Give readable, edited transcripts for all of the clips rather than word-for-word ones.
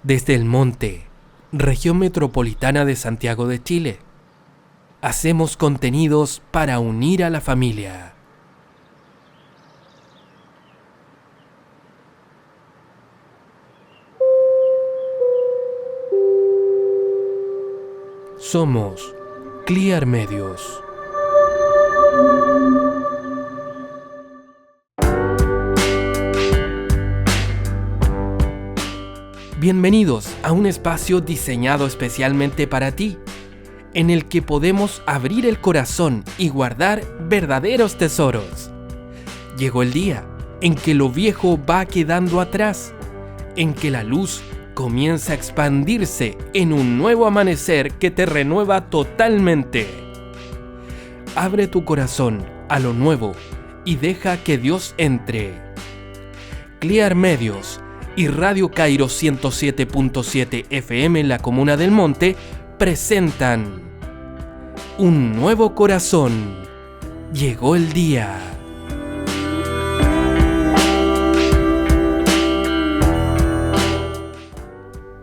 Desde el monte, región metropolitana de Santiago de Chile, hacemos contenidos para unir a la familia. Somos Clear Medios. Bienvenidos a un espacio diseñado especialmente para ti, en el que podemos abrir el corazón y guardar verdaderos tesoros. Llegó el día en que lo viejo va quedando atrás, en que la luz comienza a expandirse en un nuevo amanecer que te renueva totalmente. Abre tu corazón a lo nuevo y deja que Dios entre. Clear Medios y Radio Kairos 107.7 FM en la Comuna del Monte presentan Un Nuevo Corazón. Llegó el día.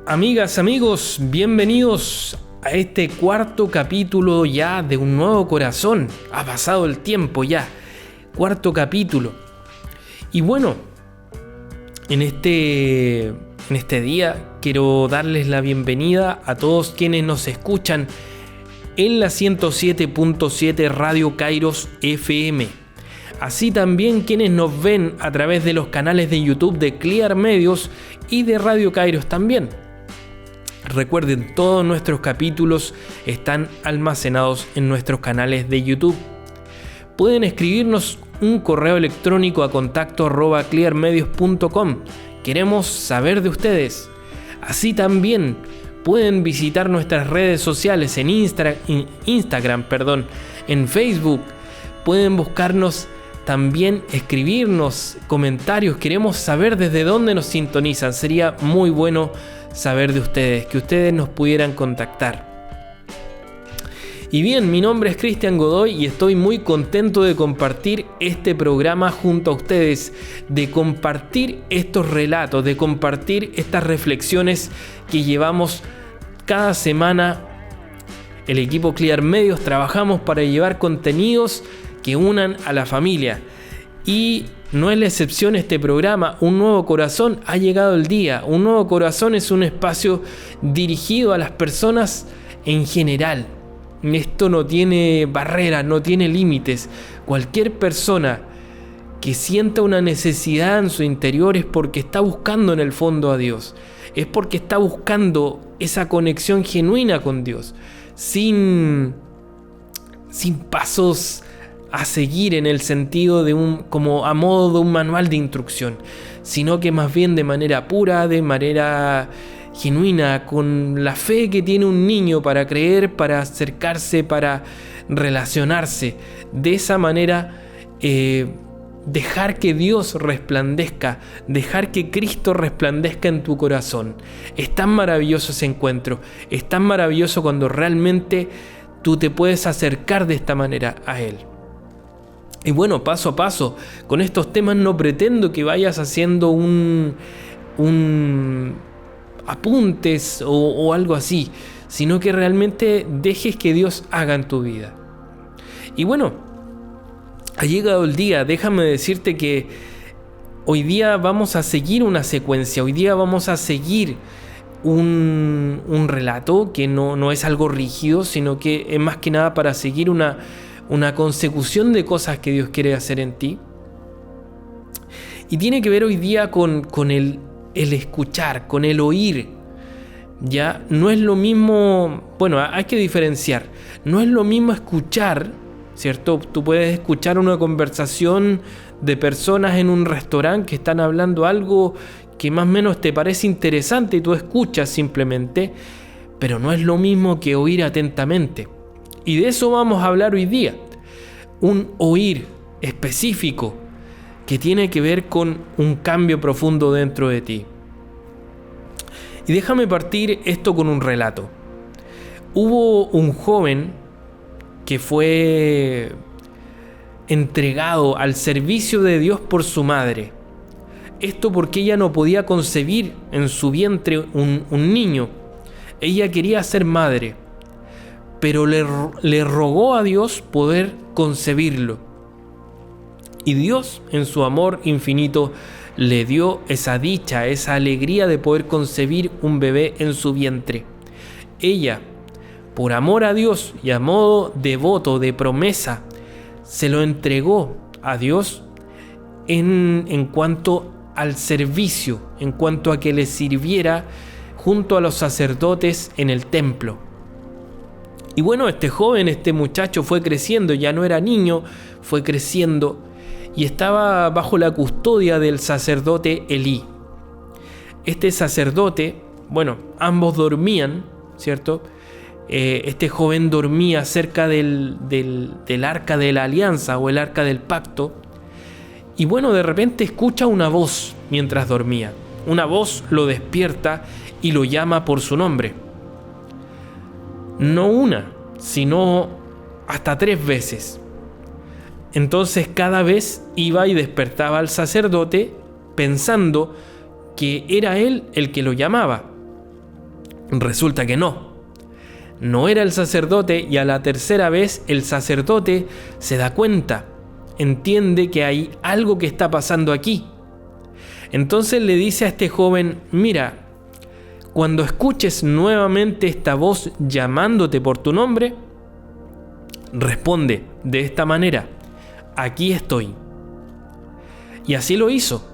Amigas, amigos, bienvenidos a este cuarto capítulo ya de Un Nuevo Corazón. Ha pasado el tiempo ya. Cuarto capítulo. Y bueno, en este día quiero darles la bienvenida a todos quienes nos escuchan en la 107.7 Radio Kairos FM. Así también quienes nos ven a través de los canales de YouTube de Clear Medios y de Radio Kairos también. Recuerden, todos nuestros capítulos están almacenados en nuestros canales de YouTube. Pueden escribirnos un correo electrónico a contacto@clearmedios.com. Queremos saber de ustedes. Así también pueden visitar nuestras redes sociales en Instagram, en Facebook. Pueden buscarnos también, escribirnos comentarios. Queremos saber desde dónde nos sintonizan. Sería muy bueno saber de ustedes, que ustedes nos pudieran contactar. Y bien, mi nombre es Cristian Godoy y estoy muy contento de compartir este programa junto a ustedes, de compartir estos relatos, de compartir estas reflexiones que llevamos cada semana. El equipo Clear Medios trabajamos para llevar contenidos que unan a la familia. Y no es la excepción este programa, Un Nuevo Corazón. Ha llegado el día. Un Nuevo Corazón es un espacio dirigido a las personas en general. Esto no tiene barreras, no tiene límites. Cualquier persona que sienta una necesidad en su interior es porque está buscando en el fondo a Dios. Es porque está buscando esa conexión genuina con Dios. Sin pasos a seguir en el sentido de como a modo de un manual de instrucción, sino que más bien de manera pura, de manera genuina, con la fe que tiene un niño para creer, para acercarse, para relacionarse. De esa manera, dejar que Dios resplandezca, dejar que Cristo resplandezca en tu corazón. Es tan maravilloso ese encuentro, es tan maravilloso cuando realmente tú te puedes acercar de esta manera a Él. Y bueno, paso a paso, con estos temas no pretendo que vayas haciendo un apuntes o algo así, sino que realmente dejes que Dios haga en tu vida. Y bueno, ha llegado el día. Déjame decirte que hoy día vamos a seguir una secuencia, hoy día vamos a seguir un relato que no es algo rígido, sino que es más que nada para seguir una consecución de cosas que Dios quiere hacer en ti. Y tiene que ver hoy día con el escuchar, con el oír. Ya no es lo mismo, bueno, hay que diferenciar. No es lo mismo escuchar, ¿cierto? Tú puedes escuchar una conversación de personas en un restaurante que están hablando algo que más o menos te parece interesante y tú escuchas simplemente, pero no es lo mismo que oír atentamente. Y de eso vamos a hablar hoy día. Un oír específico que tiene que ver con un cambio profundo dentro de ti. Y déjame partir esto con un relato. Hubo un joven que fue entregado al servicio de Dios por su madre. Esto porque ella no podía concebir en su vientre un niño. Ella quería ser madre, pero le rogó a Dios poder concebirlo. Y Dios, en su amor infinito, le dio esa dicha, esa alegría de poder concebir un bebé en su vientre. Ella, por amor a Dios y a modo de voto, de promesa, se lo entregó a Dios en cuanto al servicio, en cuanto a que le sirviera junto a los sacerdotes en el templo. Y bueno, este joven, este muchacho fue creciendo, ya no era niño, fue creciendo y estaba bajo la custodia del sacerdote Elí. Este sacerdote, bueno, ambos dormían, ¿cierto? Este joven dormía cerca del arca de la alianza o el arca del pacto. Y bueno, de repente escucha una voz mientras dormía. Una voz lo despierta y lo llama por su nombre. No una, sino hasta 3 veces. Entonces cada vez iba y despertaba al sacerdote pensando que era él el que lo llamaba. Resulta que no era el sacerdote, y a la 3ª vez el sacerdote se da cuenta, entiende que hay algo que está pasando aquí. Entonces le dice a este joven: mira, cuando escuches nuevamente esta voz llamándote por tu nombre, responde de esta manera: aquí estoy. Y así lo hizo.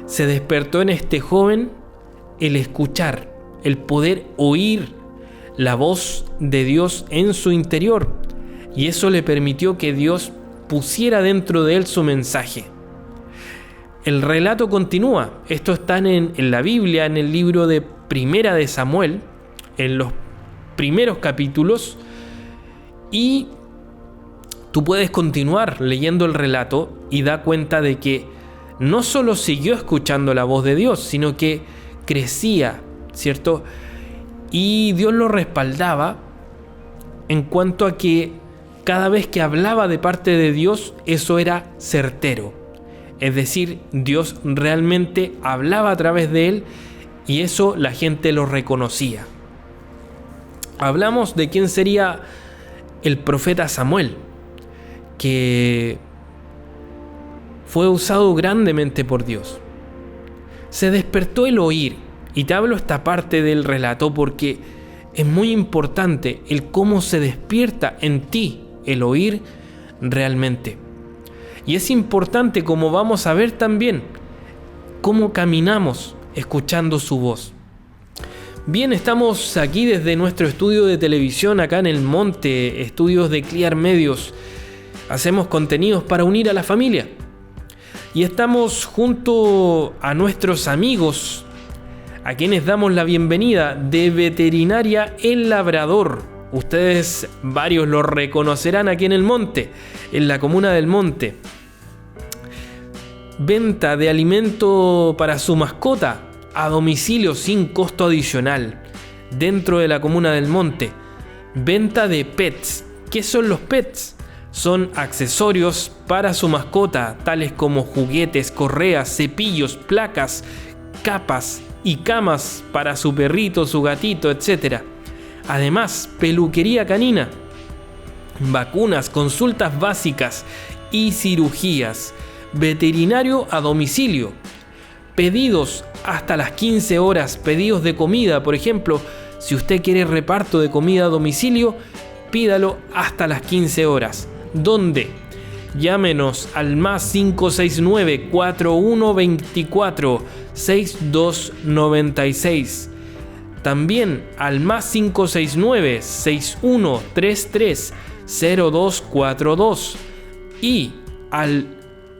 Se despertó en este joven el escuchar, el poder oír la voz de Dios en su interior, y eso le permitió que Dios pusiera dentro de él su mensaje. El relato continúa. Esto está en la Biblia, en el libro de Primera de Samuel, en los primeros capítulos, y tú puedes continuar leyendo el relato y da cuenta de que no solo siguió escuchando la voz de Dios, sino que crecía, ¿cierto? Y Dios lo respaldaba en cuanto a que cada vez que hablaba de parte de Dios, eso era certero. Es decir, Dios realmente hablaba a través de él y eso la gente lo reconocía. Hablamos de quién sería el profeta Samuel, que fue usado grandemente por Dios. Se despertó el oír, y te hablo esta parte del relato porque es muy importante el cómo se despierta en ti el oír realmente. Y es importante, como vamos a ver también, cómo caminamos escuchando su voz. Bien, estamos aquí desde nuestro estudio de televisión acá en el Monte, estudios de Clear Medios. Hacemos contenidos para unir a la familia. Y estamos junto a nuestros amigos, a quienes damos la bienvenida, de Veterinaria El Labrador. Ustedes varios lo reconocerán aquí en el Monte, en la comuna del Monte. Venta de alimento para su mascota a domicilio sin costo adicional dentro de la comuna del Monte. Venta de pets. ¿Qué son los pets? Son accesorios para su mascota, tales como juguetes, correas, cepillos, placas, capas y camas para su perrito, su gatito, etc. Además, peluquería canina, vacunas, consultas básicas y cirugías. Veterinario a domicilio. Pedidos hasta las 15 horas. Pedidos de comida, por ejemplo, si usted quiere reparto de comida a domicilio, pídalo hasta las 15 horas. ¿Dónde? Llámenos al más 569-4124-6296. También al más 569-6133-0242 y al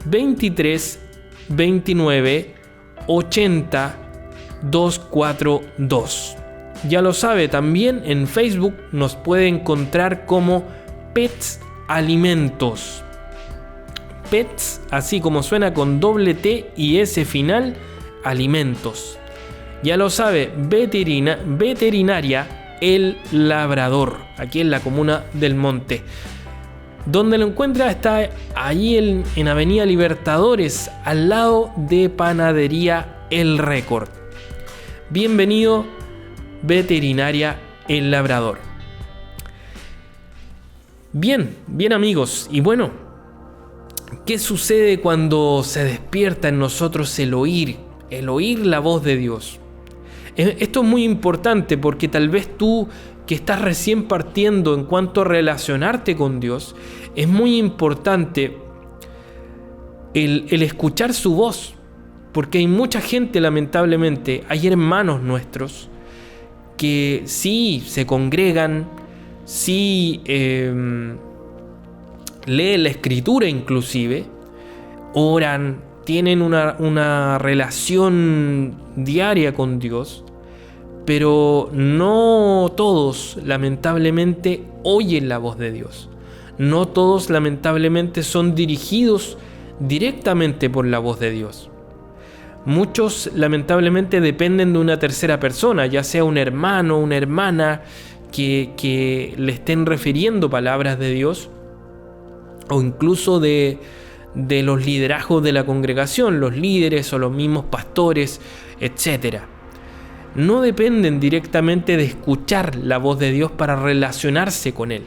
23 29 80 242. Ya lo sabe, también en Facebook nos puede encontrar como Pets Alimentos. Pets, así como suena, con doble T y S final, Alimentos. Ya lo sabe, Veterinaria El Labrador, aquí en la comuna del Monte. Donde lo encuentra está allí en Avenida Libertadores, al lado de Panadería El Récord. Bienvenido, Veterinaria El Labrador. Bien amigos, y bueno, ¿qué sucede cuando se despierta en nosotros el oír la voz de Dios? Esto es muy importante porque tal vez tú que estás recién partiendo en cuanto a relacionarte con Dios, es muy importante el escuchar su voz, porque hay mucha gente, lamentablemente, hay hermanos nuestros que sí se congregan, sí leen la escritura inclusive, oran, tienen una relación diaria con Dios, pero no todos, lamentablemente, oyen la voz de Dios. No todos, lamentablemente, son dirigidos directamente por la voz de Dios. Muchos, lamentablemente, dependen de una tercera persona, ya sea un hermano, una hermana, que le estén refiriendo palabras de Dios, o incluso de los liderazgos de la congregación, los líderes o los mismos pastores, etc. No dependen directamente de escuchar la voz de Dios para relacionarse con Él.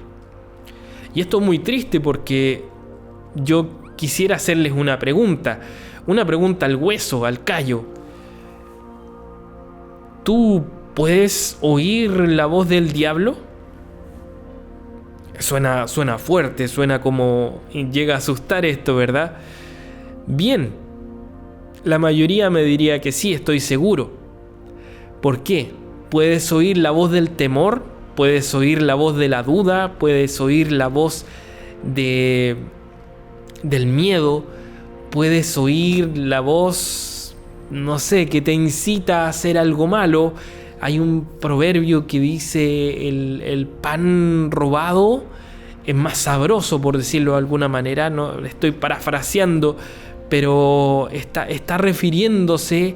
Y esto es muy triste porque yo quisiera hacerles una pregunta al hueso, al callo. ¿Tú puedes oír la voz del diablo? Suena fuerte, suena como llega a asustar esto, ¿verdad? Bien, la mayoría me diría que sí, estoy seguro. ¿Por qué? Puedes oír la voz del temor, puedes oír la voz de la duda, puedes oír la voz del miedo, puedes oír la voz, no sé, que te incita a hacer algo malo. Hay un proverbio que dice el pan robado es más sabroso, por decirlo de alguna manera. No estoy parafraseando, pero está refiriéndose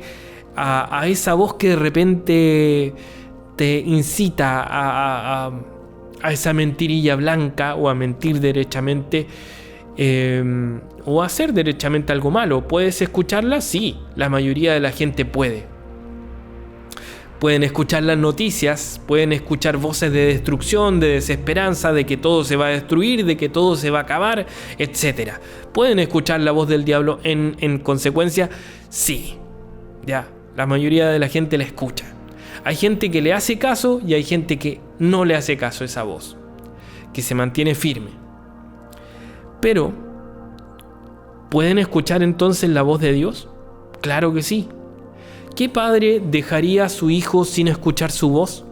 a esa voz que de repente te incita a esa mentirilla blanca, o a mentir derechamente, o a hacer derechamente algo malo. ¿Puedes escucharla? Sí, la mayoría de la gente puede. Pueden escuchar las noticias, pueden escuchar voces de destrucción, de desesperanza, de que todo se va a destruir, de que todo se va a acabar, etc. ¿Pueden escuchar la voz del diablo en consecuencia? Sí, ya, la mayoría de la gente la escucha. Hay gente que le hace caso y hay gente que no le hace caso a esa voz, que se mantiene firme. Pero, ¿pueden escuchar entonces la voz de Dios? Claro que sí. ¿Qué padre dejaría a su hijo sin escuchar su voz?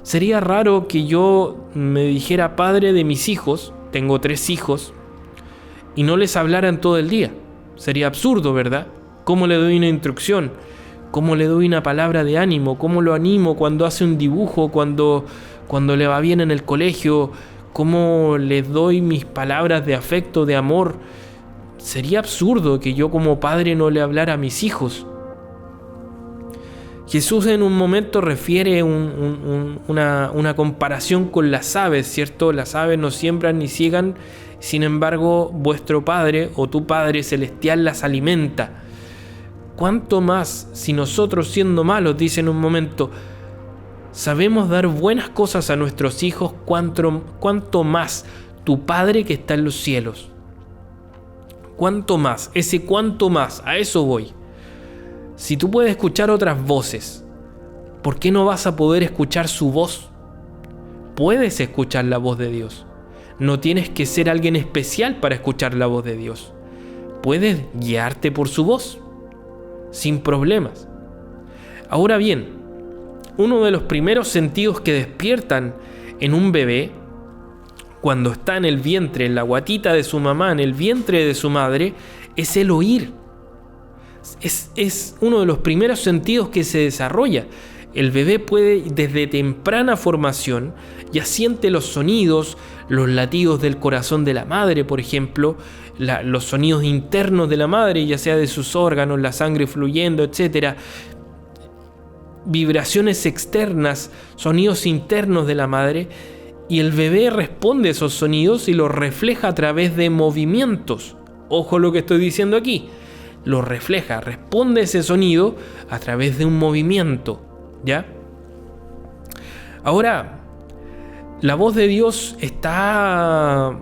Sería raro que yo me dijera padre de mis hijos, tengo 3 hijos, y no les hablara en todo el día. Sería absurdo, ¿verdad? ¿Cómo le doy una instrucción? ¿Cómo le doy una palabra de ánimo? ¿Cómo lo animo cuando hace un dibujo, cuando le va bien en el colegio? ¿Cómo le doy mis palabras de afecto, de amor? Sería absurdo que yo como padre no le hablara a mis hijos. Jesús en un momento refiere una comparación con las aves, ¿cierto? Las aves no siembran ni ciegan, sin embargo vuestro Padre o tu Padre Celestial las alimenta. ¿Cuánto más si nosotros, siendo malos, dice en un momento, sabemos dar buenas cosas a nuestros hijos, cuánto más tu Padre que está en los cielos? ¿Cuánto más? Ese cuánto más, a eso voy. Si tú puedes escuchar otras voces, ¿por qué no vas a poder escuchar su voz? Puedes escuchar la voz de Dios. No tienes que ser alguien especial para escuchar la voz de Dios. Puedes guiarte por su voz, sin problemas. Ahora bien, uno de los primeros sentidos que despiertan en un bebé, cuando está en el vientre, en la guatita de su mamá, en el vientre de su madre, es el oír. Es uno de los primeros sentidos que se desarrolla. El bebé puede, desde temprana formación, ya siente los sonidos, los latidos del corazón de la madre, por ejemplo, los sonidos internos de la madre, ya sea de sus órganos, la sangre fluyendo, etc. Vibraciones externas, sonidos internos de la madre, y el bebé responde a esos sonidos y los refleja a través de movimientos. Ojo lo que estoy diciendo aquí. Lo refleja, responde ese sonido a través de un movimiento, ¿ya? Ahora, la voz de Dios está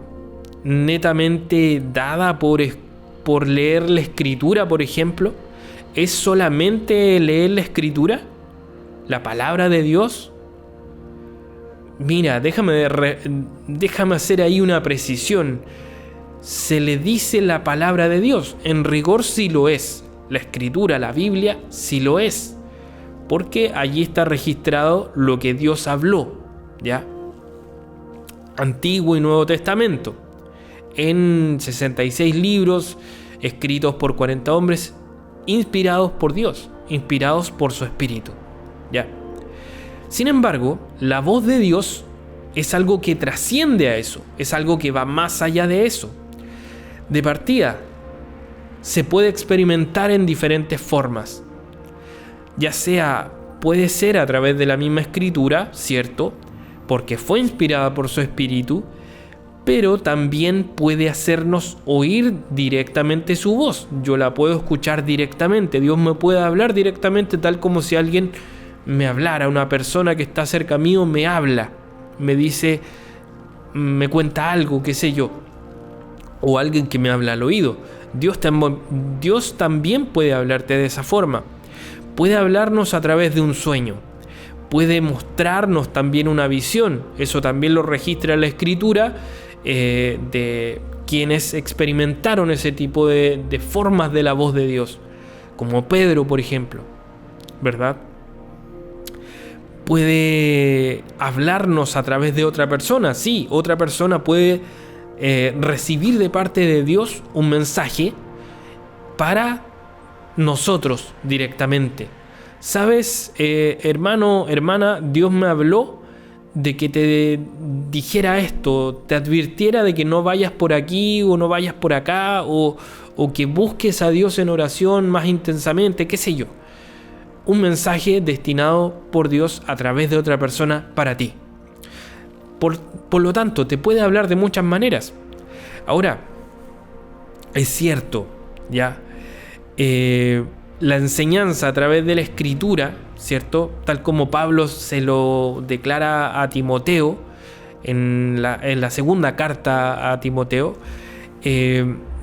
netamente dada por leer la Escritura, por ejemplo. ¿Es solamente leer la Escritura? ¿La palabra de Dios? Mira, déjame hacer ahí una precisión. Se le dice la palabra de Dios. En rigor sí lo es. La Escritura, la Biblia, sí lo es. Porque allí está registrado lo que Dios habló, ¿ya? Antiguo y Nuevo Testamento. En 66 libros escritos por 40 hombres inspirados por Dios, inspirados por su Espíritu, ¿ya? Sin embargo, la voz de Dios es algo que trasciende a eso, es algo que va más allá de eso. De partida, se puede experimentar en diferentes formas. Ya sea, puede ser a través de la misma Escritura, ¿cierto? Porque fue inspirada por su Espíritu, pero también puede hacernos oír directamente su voz. Yo la puedo escuchar directamente, Dios me puede hablar directamente, tal como si alguien me hablara, una persona que está cerca mío me habla, me dice, me cuenta algo, qué sé yo, o alguien que me habla al oído. Dios también puede hablarte de esa forma. Puede hablarnos a través de un sueño. Puede mostrarnos también una visión. Eso también lo registra la Escritura de quienes experimentaron ese tipo de formas de la voz de Dios. Como Pedro, por ejemplo. ¿Verdad? Puede hablarnos a través de otra persona. Sí, otra persona puede recibir de parte de Dios un mensaje para nosotros directamente. ¿Sabes, hermano, hermana? Dios me habló de que te dijera esto, te advirtiera de que no vayas por aquí o no vayas por acá, o que busques a Dios en oración más intensamente, qué sé yo. Un mensaje destinado por Dios a través de otra persona para ti. Por lo tanto, te puede hablar de muchas maneras. Ahora, es cierto, ya, la enseñanza a través de la Escritura, ¿cierto? Tal como Pablo se lo declara a Timoteo en la segunda carta a Timoteo,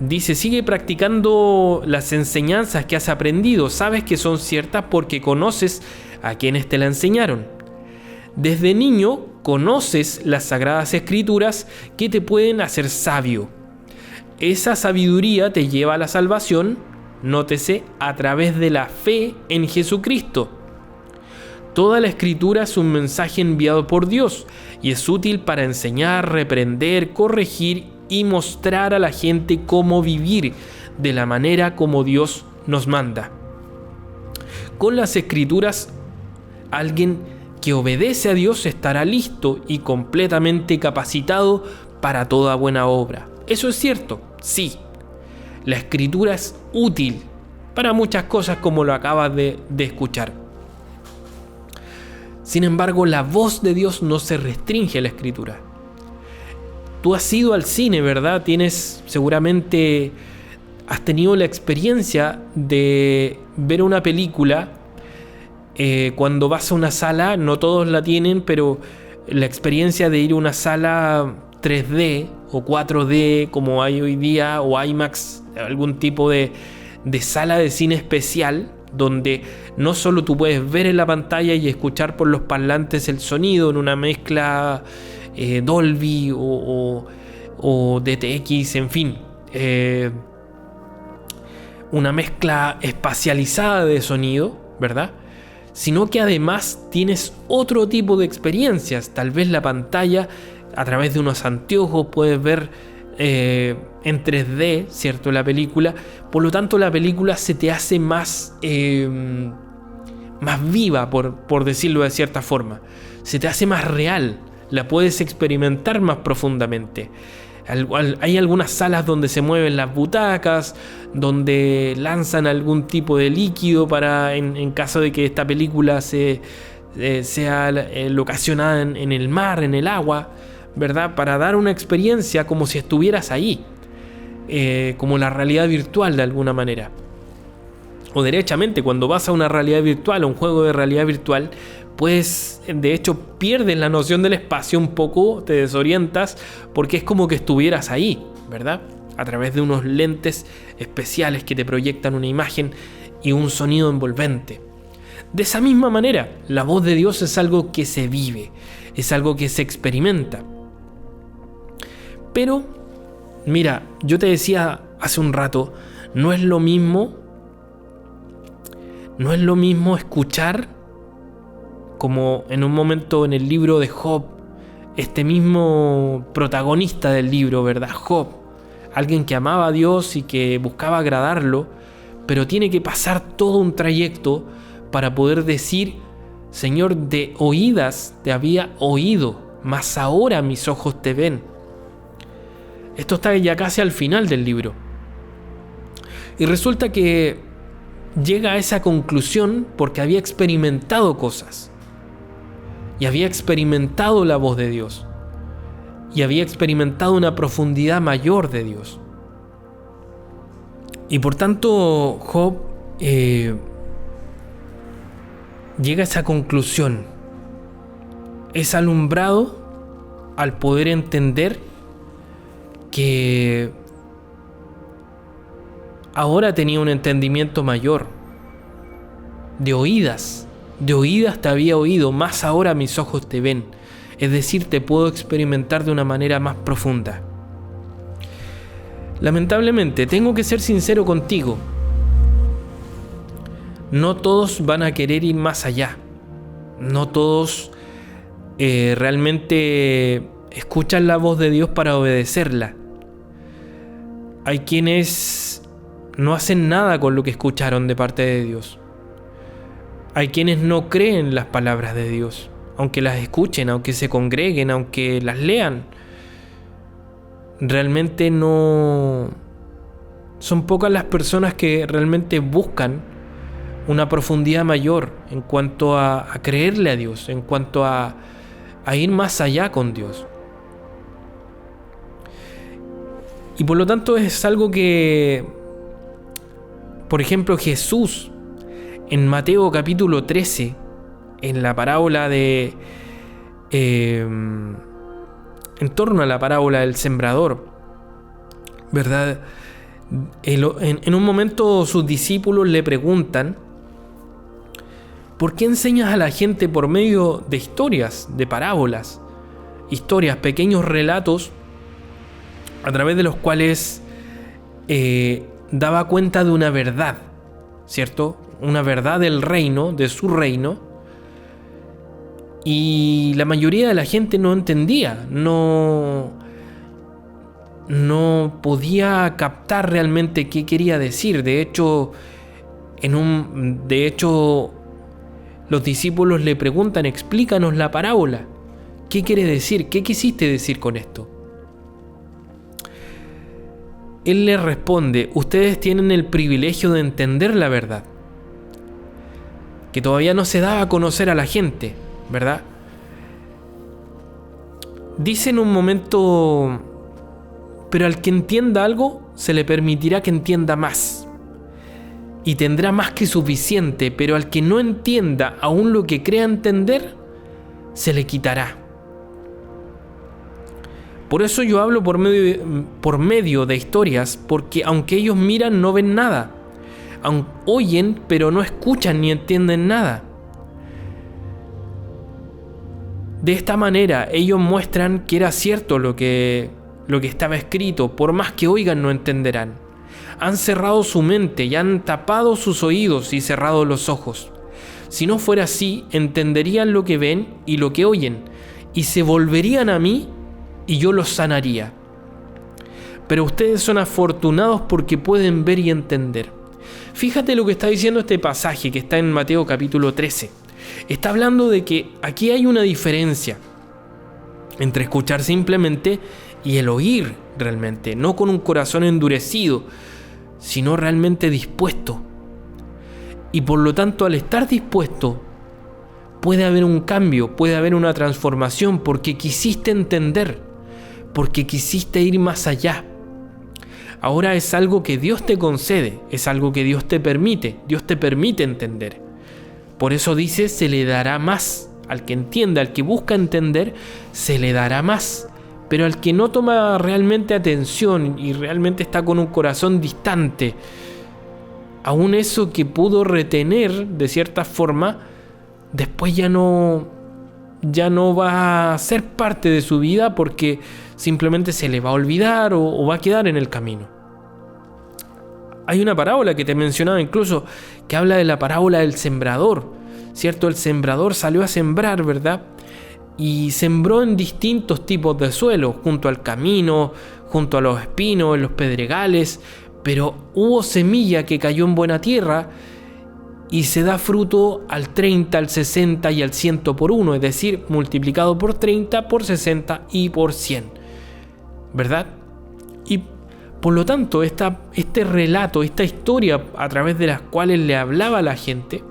dice: sigue practicando las enseñanzas que has aprendido, sabes que son ciertas porque conoces a quienes te la enseñaron. Desde niño conoces las Sagradas Escrituras que te pueden hacer sabio. Esa sabiduría te lleva a la salvación, nótese, a través de la fe en Jesucristo. Toda la Escritura es un mensaje enviado por Dios y es útil para enseñar, reprender, corregir y mostrar a la gente cómo vivir de la manera como Dios nos manda. Con las Escrituras, alguien que obedece a Dios estará listo y completamente capacitado para toda buena obra. Eso es cierto, sí. La Escritura es útil para muchas cosas, como lo acabas de escuchar. Sin embargo, la voz de Dios no se restringe a la Escritura. Tú has ido al cine, ¿verdad? Seguramente has tenido la experiencia de ver una película. Cuando vas a una sala, no todos la tienen, pero la experiencia de ir a una sala 3D o 4D como hay hoy día, o IMAX, algún tipo de sala de cine especial, donde no solo tú puedes ver en la pantalla y escuchar por los parlantes el sonido en una mezcla Dolby o DTX, en fin, una mezcla espacializada de sonido, ¿verdad? Sino que además tienes otro tipo de experiencias. Tal vez la pantalla, a través de unos anteojos, puedes ver en 3D, ¿cierto?, la película. Por lo tanto, la película se te hace más viva, por decirlo de cierta forma. Se te hace más real. La puedes experimentar más profundamente. Hay algunas salas donde se mueven las butacas, donde lanzan algún tipo de líquido para, en caso de que esta película sea locacionada en el mar, en el agua. ¿verdad? Para dar una experiencia como si estuvieras ahí, como la realidad virtual de alguna manera. O derechamente, cuando vas a una realidad virtual, a un juego de realidad virtual, pues de hecho pierdes la noción del espacio un poco, te desorientas, porque es como que estuvieras ahí, ¿verdad? A través de unos lentes especiales que te proyectan una imagen y un sonido envolvente. De esa misma manera, la voz de Dios es algo que se vive, es algo que se experimenta. Pero, mira, yo te decía hace un rato, no es lo mismo escuchar, como en un momento en el libro de Job, este mismo protagonista del libro, ¿verdad? Job, alguien que amaba a Dios y que buscaba agradarlo, pero tiene que pasar todo un trayecto para poder decir: Señor, de oídas te había oído, mas ahora mis ojos te ven. Esto está ya casi al final del libro. Y resulta que llega a esa conclusión porque había experimentado cosas. Y había experimentado la voz de Dios. Y había experimentado una profundidad mayor de Dios. Y por tanto, Job llega a esa conclusión. Es alumbrado al poder entender que ahora tenía un entendimiento mayor. De oídas te había oído, más ahora mis ojos te ven. Es decir, te puedo experimentar de una manera más profunda. Lamentablemente, tengo que ser sincero contigo. No todos van a querer ir más allá. No todos realmente escuchan la voz de Dios para obedecerla. Hay quienes no hacen nada con lo que escucharon de parte de Dios. Hay quienes no creen las palabras de Dios, aunque las escuchen, aunque se congreguen, aunque las lean. Realmente no... Son pocas las personas que realmente buscan una profundidad mayor en cuanto a creerle a Dios, en cuanto a ir más allá con Dios. Y por lo tanto es algo que, por ejemplo, Jesús en Mateo capítulo 13, en la parábola de... en torno a la parábola del sembrador, ¿verdad? En un momento sus discípulos le preguntan: ¿por qué enseñas a la gente por medio de historias, de parábolas? Historias, pequeños relatos a través de los cuales daba cuenta de una verdad, ¿cierto? Una verdad del reino, de su reino. Y la mayoría de la gente no entendía, no podía captar realmente qué quería decir. De hecho, los discípulos le preguntan: explícanos la parábola. ¿Qué quiere decir? ¿Qué quisiste decir con esto? Él les responde: ustedes tienen el privilegio de entender la verdad, que todavía no se daba a conocer a la gente, ¿verdad? Dice en un momento: pero al que entienda algo, se le permitirá que entienda más, y tendrá más que suficiente, pero al que no entienda aún lo que crea entender, se le quitará. Por eso yo hablo por medio de historias, porque aunque ellos miran, no ven nada. Oyen, pero no escuchan ni entienden nada. De esta manera, ellos muestran que era cierto lo que estaba escrito. Por más que oigan, no entenderán. Han cerrado su mente y han tapado sus oídos y cerrado los ojos. Si no fuera así, entenderían lo que ven y lo que oyen, y se volverían a mí, y yo los sanaría. Pero ustedes son afortunados porque pueden ver y entender. Fíjate lo que está diciendo este pasaje que está en Mateo capítulo 13. Está hablando de que aquí hay una diferencia entre escuchar simplemente y el oír realmente, no con un corazón endurecido, sino realmente dispuesto. Y por lo tanto, al estar dispuesto, puede haber un cambio, puede haber una transformación, porque quisiste entender, porque quisiste ir más allá. Ahora es algo que Dios te concede, es algo que Dios te permite entender. Por eso dice, se le dará más. Al que entienda, al que busca entender, se le dará más. Pero al que no toma realmente atención y realmente está con un corazón distante, aún eso que pudo retener de cierta forma, después ya no va a ser parte de su vida, porque simplemente se le va a olvidar o va a quedar en el camino. Hay una parábola que te mencionaba incluso, que habla de la parábola del sembrador, ¿cierto? El sembrador salió a sembrar, ¿verdad? Y sembró en distintos tipos de suelos, junto al camino, junto a los espinos, en los pedregales, pero hubo semilla que cayó en buena tierra y se da fruto al 30, al 60 y al 100 por 1, es decir, multiplicado por 30, por 60 y por 100, ¿verdad? Y por lo tanto, este relato, esta historia a través de las cuales le hablaba a la gente,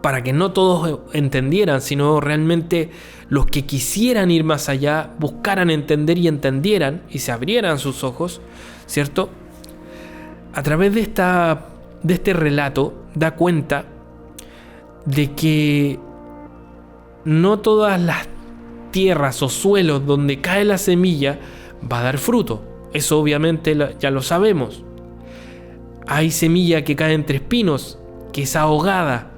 para que no todos entendieran, sino realmente los que quisieran ir más allá, buscaran entender y entendieran y se abrieran sus ojos, ¿cierto? A través de este relato da cuenta de que no todas las tierras o suelos donde cae la semilla va a dar fruto. Eso obviamente ya lo sabemos. Hay semilla que cae entre espinos, que es ahogada.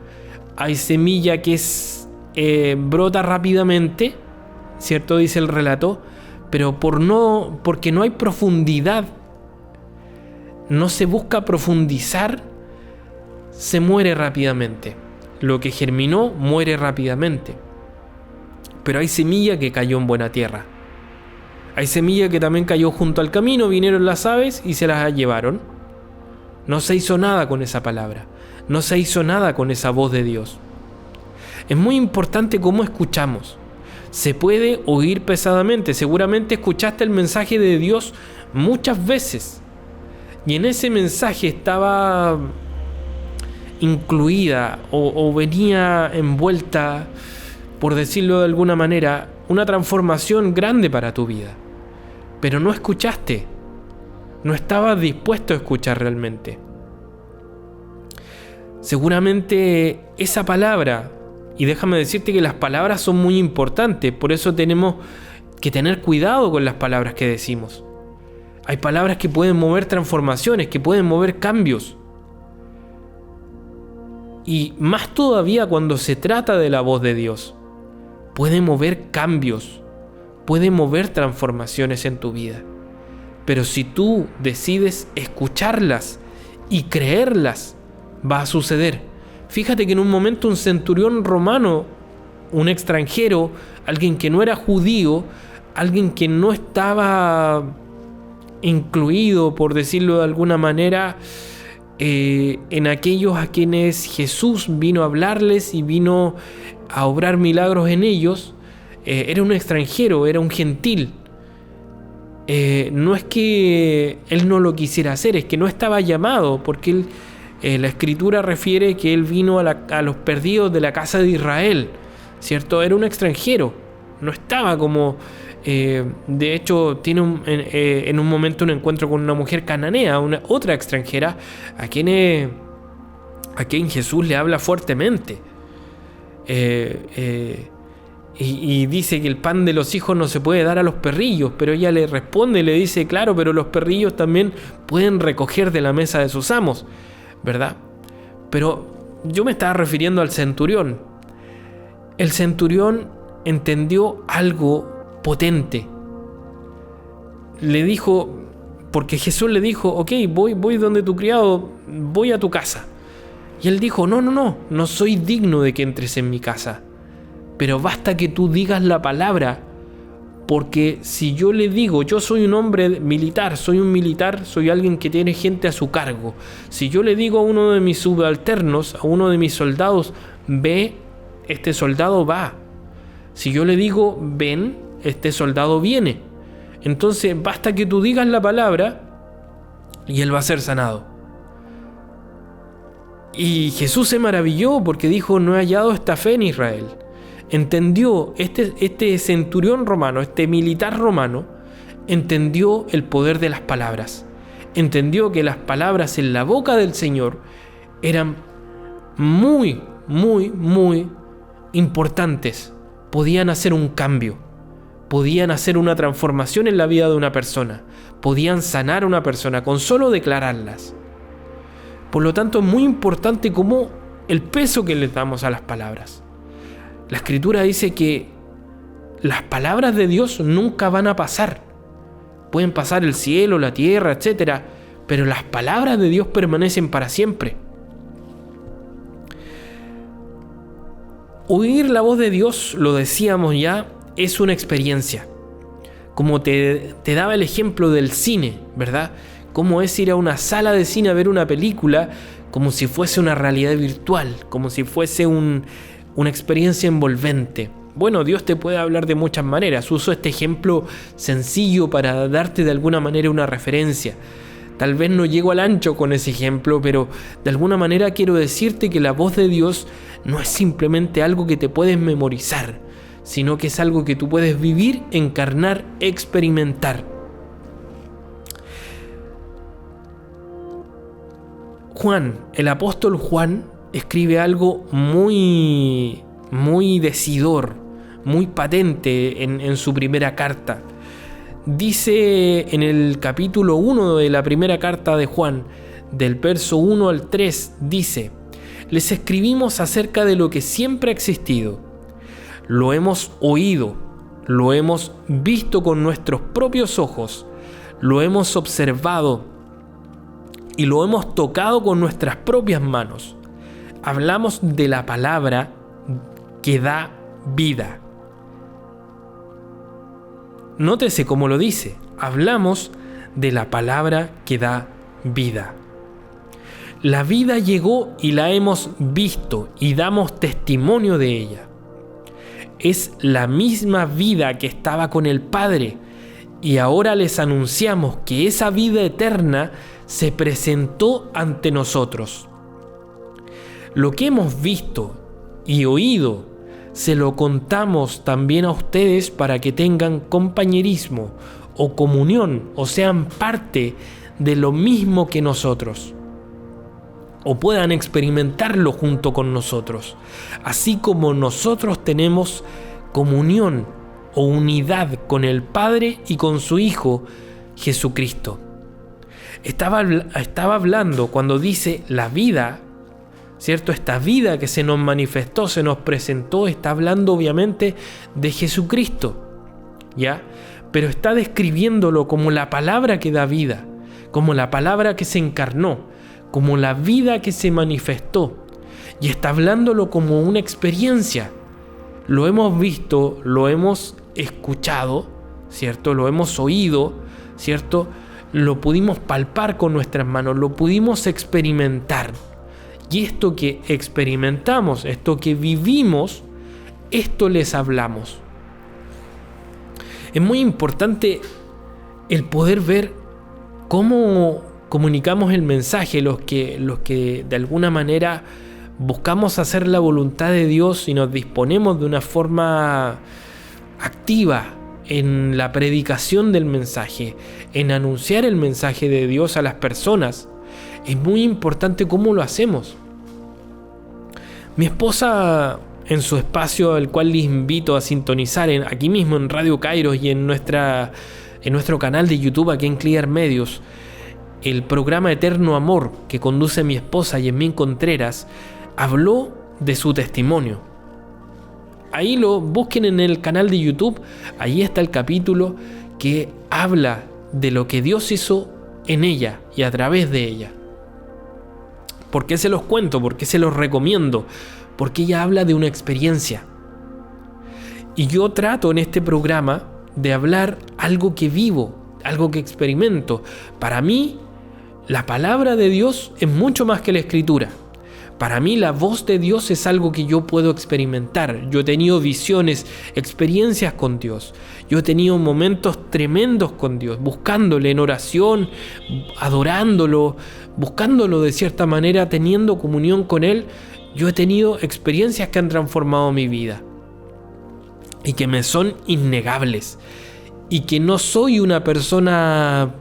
Hay semilla que brota rápidamente, ¿cierto? Dice el relato, pero porque no hay profundidad, no se busca profundizar, se muere rápidamente. Lo que germinó muere rápidamente. Pero hay semilla que cayó en buena tierra. Hay semilla que también cayó junto al camino, vinieron las aves y se las llevaron. No se hizo nada con esa palabra. No se hizo nada con esa voz de Dios. Es muy importante cómo escuchamos. Se puede oír pesadamente. Seguramente escuchaste el mensaje de Dios muchas veces. Y en ese mensaje estaba incluida o venía envuelta, por decirlo de alguna manera, una transformación grande para tu vida. Pero no escuchaste. No estabas dispuesto a escuchar realmente. Seguramente esa palabra, y déjame decirte que las palabras son muy importantes, por eso tenemos que tener cuidado con las palabras que decimos. Hay palabras que pueden mover transformaciones, que pueden mover cambios. Y más todavía cuando se trata de la voz de Dios, puede mover cambios, puede mover transformaciones en tu vida. Pero si tú decides escucharlas y creerlas, va a suceder. Fíjate que en un momento un centurión romano, un extranjero, alguien que no era judío, alguien que no estaba incluido, por decirlo de alguna manera, en aquellos a quienes Jesús vino a hablarles y vino a obrar milagros en ellos, era un extranjero, era un gentil. No es que él no lo quisiera hacer, es que no estaba llamado, porque él, la escritura refiere que él vino a los perdidos de la casa de Israel, ¿cierto? Era un extranjero, no estaba como... de hecho, tiene en un momento un encuentro con una mujer cananea, otra extranjera, a quien Jesús le habla fuertemente. Y dice que el pan de los hijos no se puede dar a los perrillos, pero ella le responde y le dice, claro, pero los perrillos también pueden recoger de la mesa de sus amos, ¿verdad? Pero yo me estaba refiriendo al centurión. El centurión entendió algo potente. Le dijo, porque Jesús le dijo, ok, voy donde tu criado, voy a tu casa. Y él dijo, no soy digno de que entres en mi casa, pero basta que tú digas la palabra, porque si yo le digo, yo soy un hombre militar, soy alguien que tiene gente a su cargo. Si yo le digo a uno de mis subalternos, a uno de mis soldados, ve, este soldado va. Si yo le digo, ven, este soldado viene. Entonces basta que tú digas la palabra y él va a ser sanado. Y Jesús se maravilló porque dijo: no he hallado esta fe en Israel. Entendió, este centurión romano, este militar romano, entendió el poder de las palabras. Entendió que las palabras en la boca del Señor eran muy, muy, muy importantes. Podían hacer un cambio, podían hacer una transformación en la vida de una persona, podían sanar a una persona con solo declararlas. Por lo tanto, es muy importante cómo el peso que les damos a las palabras. La Escritura dice que las palabras de Dios nunca van a pasar. Pueden pasar el cielo, la tierra, etc., pero las palabras de Dios permanecen para siempre. Oír la voz de Dios, lo decíamos ya, es una experiencia. Como te daba el ejemplo del cine, ¿verdad? Cómo es ir a una sala de cine a ver una película como si fuese una realidad virtual, como si fuese una experiencia envolvente. Bueno, Dios te puede hablar de muchas maneras. Uso este ejemplo sencillo para darte de alguna manera una referencia. Tal vez no llego al ancho con ese ejemplo, pero de alguna manera quiero decirte que la voz de Dios no es simplemente algo que te puedes memorizar, sino que es algo que tú puedes vivir, encarnar, experimentar. Juan, el apóstol Juan, escribe algo muy decidor, muy patente en su primera carta. Dice en el capítulo 1 de la primera carta de Juan, del verso 1 al 3, dice: les escribimos acerca de lo que siempre ha existido. Lo hemos oído, lo hemos visto con nuestros propios ojos, lo hemos observado y lo hemos tocado con nuestras propias manos. Hablamos de la palabra que da vida. Nótese cómo lo dice. Hablamos de la palabra que da vida. La vida llegó y la hemos visto y damos testimonio de ella. Es la misma vida que estaba con el Padre, y ahora les anunciamos que esa vida eterna se presentó ante nosotros. Lo que hemos visto y oído se lo contamos también a ustedes para que tengan compañerismo o comunión, o sean parte de lo mismo que nosotros, o puedan experimentarlo junto con nosotros, así como nosotros tenemos comunión o unidad con el Padre y con su Hijo Jesucristo. Estaba hablando cuando dice la vida, ¿cierto? Esta vida que se nos manifestó, se nos presentó, está hablando obviamente de Jesucristo, ¿ya? Pero está describiéndolo como la palabra que da vida, como la palabra que se encarnó, como la vida que se manifestó, y está hablándolo como una experiencia. Lo hemos visto, lo hemos escuchado, ¿cierto? Lo hemos oído, ¿cierto? Lo pudimos palpar con nuestras manos, lo pudimos experimentar. Y esto que experimentamos, esto que vivimos, esto les hablamos. Es muy importante el poder ver cómo comunicamos el mensaje, los que de alguna manera buscamos hacer la voluntad de Dios y nos disponemos de una forma activa en la predicación del mensaje, en anunciar el mensaje de Dios a las personas. Es muy importante cómo lo hacemos. Mi esposa, en su espacio, al cual les invito a sintonizar aquí mismo en Radio Kairos y en nuestro canal de YouTube aquí en Clear Medios, el programa Eterno Amor que conduce mi esposa Yasmín Contreras, habló de su testimonio. Ahí lo busquen en el canal de YouTube, ahí está el capítulo que habla de lo que Dios hizo en ella y a través de ella. ¿Por qué se los cuento? ¿Por qué se los recomiendo? Porque ella habla de una experiencia. Y yo trato en este programa de hablar algo que vivo, algo que experimento. Para mí, la palabra de Dios es mucho más que la Escritura. Para mí la voz de Dios es algo que yo puedo experimentar. Yo he tenido visiones, experiencias con Dios. Yo he tenido momentos tremendos con Dios, buscándole en oración, adorándolo, buscándolo de cierta manera, teniendo comunión con Él. Yo he tenido experiencias que han transformado mi vida y que me son innegables. Y que no soy una persona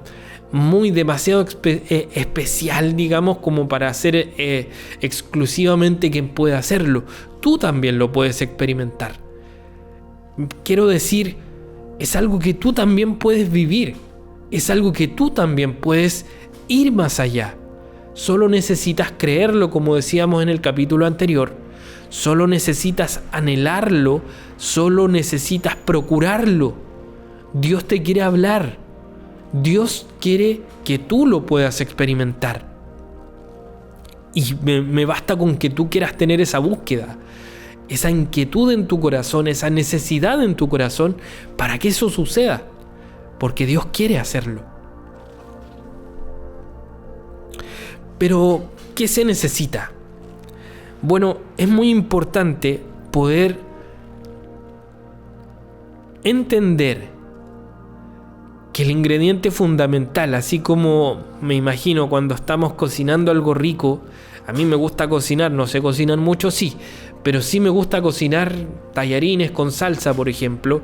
muy demasiado especial, digamos, como para ser exclusivamente quien puede hacerlo. Tú también lo puedes experimentar. Quiero decir, es algo que tú también puedes vivir. Es algo que tú también puedes ir más allá. Solo necesitas creerlo, como decíamos en el capítulo anterior. Solo necesitas anhelarlo. Solo necesitas procurarlo. Dios te quiere hablar. Dios quiere que tú lo puedas experimentar. Y me basta con que tú quieras tener esa búsqueda, esa inquietud en tu corazón, esa necesidad en tu corazón para que eso suceda. Porque Dios quiere hacerlo. Pero, ¿qué se necesita? Bueno, es muy importante poder entender que el ingrediente fundamental, así como me imagino cuando estamos cocinando algo rico, a mí me gusta cocinar, no sé cocinar mucho, sí, pero sí me gusta cocinar tallarines con salsa, por ejemplo,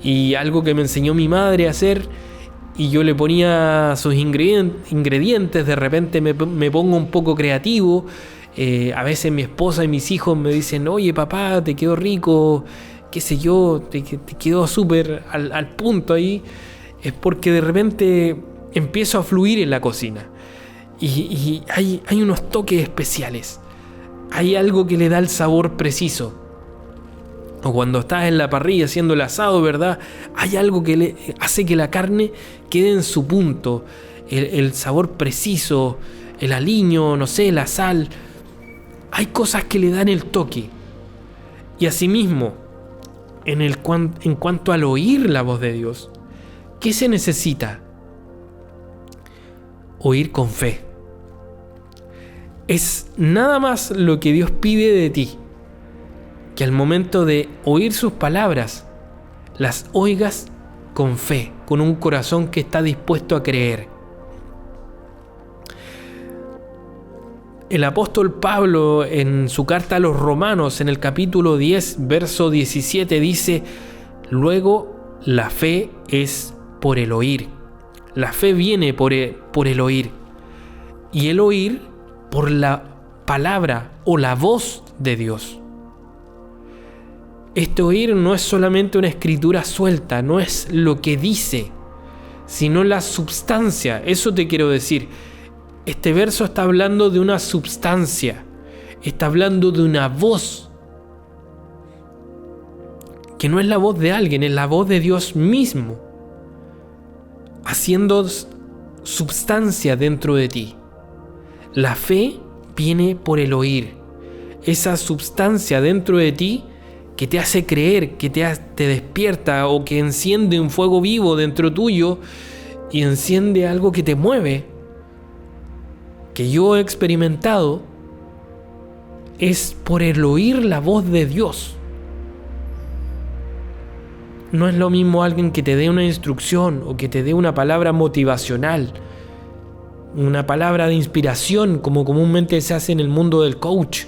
y algo que me enseñó mi madre a hacer, y yo le ponía sus ingredientes, de repente me pongo un poco creativo, a veces mi esposa y mis hijos me dicen, oye papá, te quedó rico, qué sé yo, te quedó súper al punto ahí. Es porque de repente empiezo a fluir en la cocina y hay unos toques especiales. Hay algo que le da el sabor preciso. O cuando estás en la parrilla haciendo el asado, ¿verdad? Hay algo que le hace que la carne quede en su punto. El sabor preciso, el aliño, no sé, la sal. Hay cosas que le dan el toque. Y asimismo, en cuanto al oír la voz de Dios, ¿qué se necesita? Oír con fe. Es nada más lo que Dios pide de ti, que al momento de oír sus palabras, las oigas con fe, con un corazón que está dispuesto a creer. El apóstol Pablo, en su carta a los Romanos, en el capítulo 10, verso 17, dice: luego la fe es por el oír. La fe viene por el oír. Y el oír por la palabra o la voz de Dios. Este oír no es solamente una escritura suelta, no es lo que dice, sino la substancia. Eso te quiero decir. Este verso está hablando de una substancia, está hablando de una voz, que no es la voz de alguien, es la voz de Dios mismo, haciendo substancia dentro de ti. La fe viene por el oír, esa substancia dentro de ti que te hace creer, que te despierta o que enciende un fuego vivo dentro tuyo y enciende algo que te mueve, que yo he experimentado, es por el oír la voz de Dios. No es lo mismo alguien que te dé una instrucción o que te dé una palabra motivacional, una palabra de inspiración, como comúnmente se hace en el mundo del coach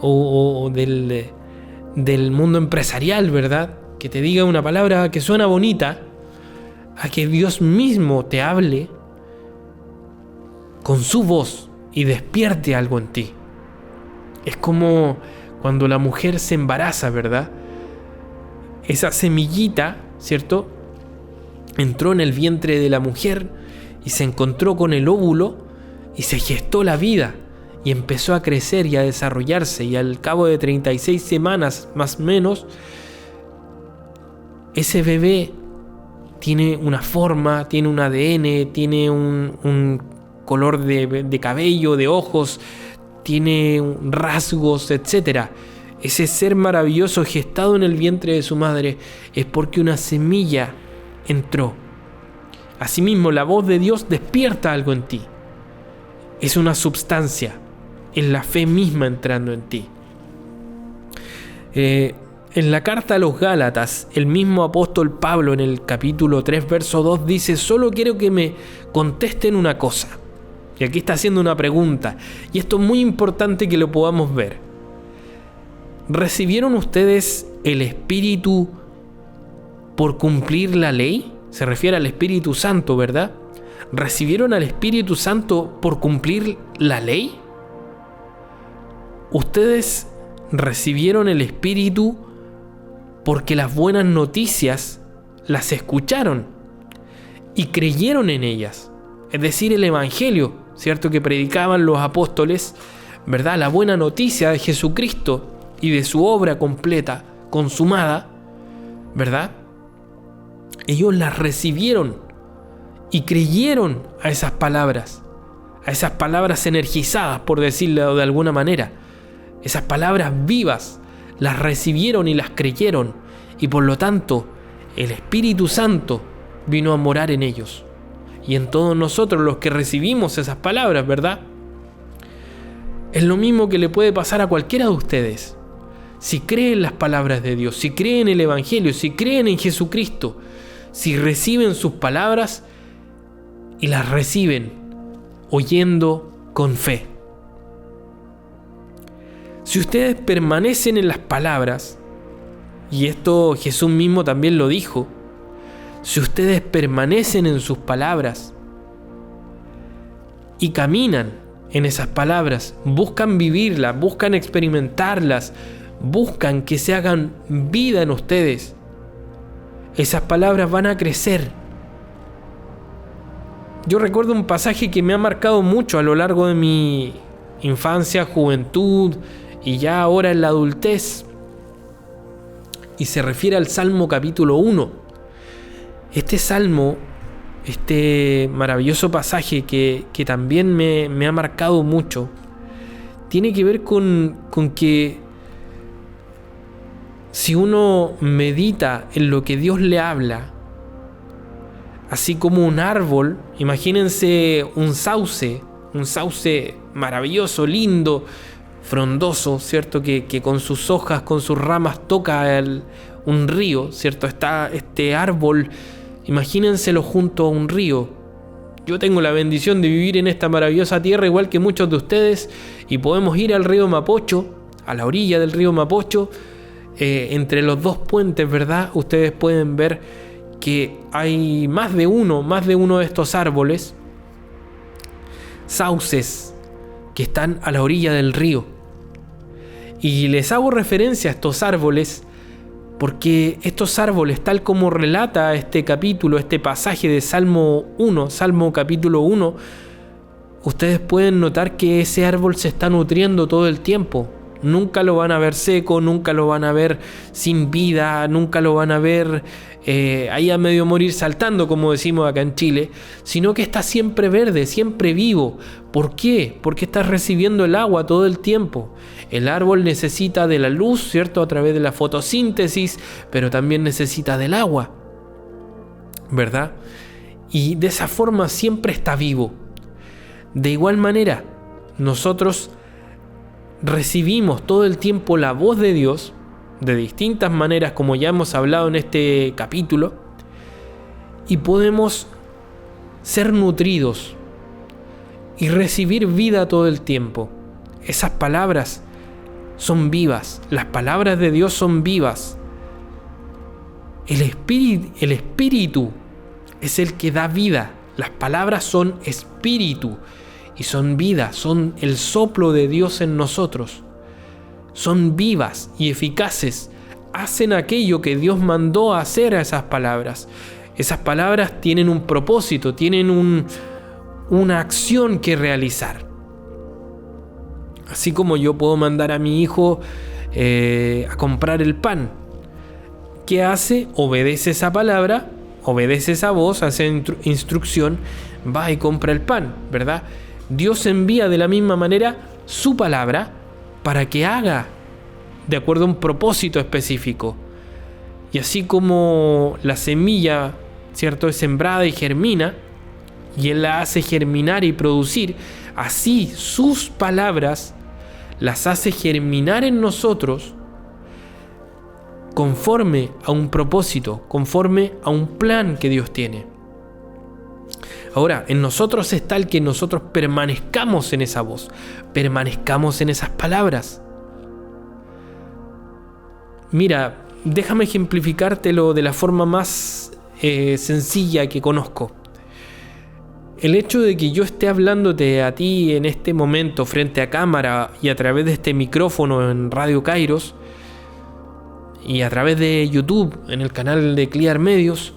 o del mundo empresarial, ¿verdad? Que te diga una palabra que suena bonita, a que Dios mismo te hable con su voz y despierte algo en ti. Es como cuando la mujer se embaraza, ¿verdad? Esa semillita, ¿cierto?, entró en el vientre de la mujer y se encontró con el óvulo y se gestó la vida y empezó a crecer y a desarrollarse, y al cabo de 36 semanas más o menos, ese bebé tiene una forma, tiene un ADN, tiene un color de cabello, de ojos, tiene rasgos, etc. Ese ser maravilloso gestado en el vientre de su madre es porque una semilla entró. Asimismo, la voz de Dios despierta algo en ti. Es una substancia. es la fe misma entrando en ti. En la carta a los Gálatas, el mismo apóstol Pablo en el capítulo 3, verso 2 dice: solo quiero que me contesten una cosa. Y aquí está haciendo una pregunta, y esto es muy importante que lo podamos ver. ¿Recibieron ustedes el Espíritu por cumplir la ley? Se refiere al Espíritu Santo, ¿verdad? ¿Recibieron al Espíritu Santo por cumplir la ley? ¿Ustedes recibieron el Espíritu porque las buenas noticias las escucharon y creyeron en ellas? Es decir, el Evangelio, ¿cierto?, que predicaban los apóstoles, ¿verdad? La buena noticia de Jesucristo y de su obra completa, consumada, ¿verdad? Ellos las recibieron y creyeron a esas palabras energizadas, por decirlo de alguna manera. Esas palabras vivas las recibieron y las creyeron, y por lo tanto el Espíritu Santo vino a morar en ellos y en todos nosotros los que recibimos esas palabras, ¿verdad? Es lo mismo que le puede pasar a cualquiera de ustedes. Si creen las palabras de Dios, si creen el Evangelio, si creen en Jesucristo, si reciben sus palabras y las reciben oyendo con fe. Si ustedes permanecen en las palabras, y esto Jesús mismo también lo dijo, si ustedes permanecen en sus palabras y caminan en esas palabras, buscan vivirlas, buscan experimentarlas, buscan que se hagan vida en ustedes, esas palabras van a crecer. Yo recuerdo un pasaje que me ha marcado mucho a lo largo de mi infancia, juventud y ya ahora en la adultez, y se refiere al Salmo capítulo 1. Este salmo, este maravilloso pasaje que también me ha marcado mucho, tiene que ver con que si uno medita en lo que Dios le habla, así como un árbol, imagínense un sauce maravilloso, lindo, frondoso, ¿cierto? Que con sus hojas, con sus ramas toca un río, ¿cierto? Está este árbol, imagínenselo junto a un río. Yo tengo la bendición de vivir en esta maravillosa tierra, igual que muchos de ustedes, y podemos ir al río Mapocho, a la orilla del río Mapocho, entre los dos puentes, ¿verdad? Ustedes pueden ver que hay más de uno de estos árboles, sauces, que están a la orilla del río. Y les hago referencia a estos árboles porque estos árboles, tal como relata este capítulo, este pasaje de Salmo capítulo 1, ustedes pueden notar que ese árbol se está nutriendo todo el tiempo. Nunca lo van a ver seco, nunca lo van a ver sin vida, nunca lo van a ver ahí a medio morir saltando, como decimos acá en Chile, sino que está siempre verde, siempre vivo. ¿Por qué? Porque está recibiendo el agua todo el tiempo. El árbol necesita de la luz, ¿cierto? A través de la fotosíntesis, pero también necesita del agua, ¿verdad? Y de esa forma siempre está vivo. De igual manera, nosotros recibimos todo el tiempo la voz de Dios de distintas maneras, como ya hemos hablado en este capítulo, y podemos ser nutridos y recibir vida todo el tiempo. Esas palabras son vivas, las palabras de Dios son vivas. El espíritu es el que da vida. Las palabras son espíritu y son vida, son el soplo de Dios en nosotros. Son vivas y eficaces, hacen aquello que Dios mandó a hacer a esas palabras. Esas palabras tienen un propósito, tienen una acción que realizar. Así como yo puedo mandar a mi hijo a comprar el pan. ¿Qué hace? Obedece esa palabra, obedece esa voz, hace instrucción, va y compra el pan, ¿verdad? Dios envía de la misma manera su palabra para que haga de acuerdo a un propósito específico. Y así como la semilla, ¿cierto?, es sembrada y germina, y Él la hace germinar y producir, así sus palabras las hace germinar en nosotros conforme a un propósito, conforme a un plan que Dios tiene. Ahora, en nosotros está el que nosotros permanezcamos en esa voz, permanezcamos en esas palabras. Mira, déjame ejemplificártelo de la forma más sencilla que conozco. El hecho de que yo esté hablándote a ti en este momento frente a cámara y a través de este micrófono en Radio Kairos y a través de YouTube en el canal de Clear Medios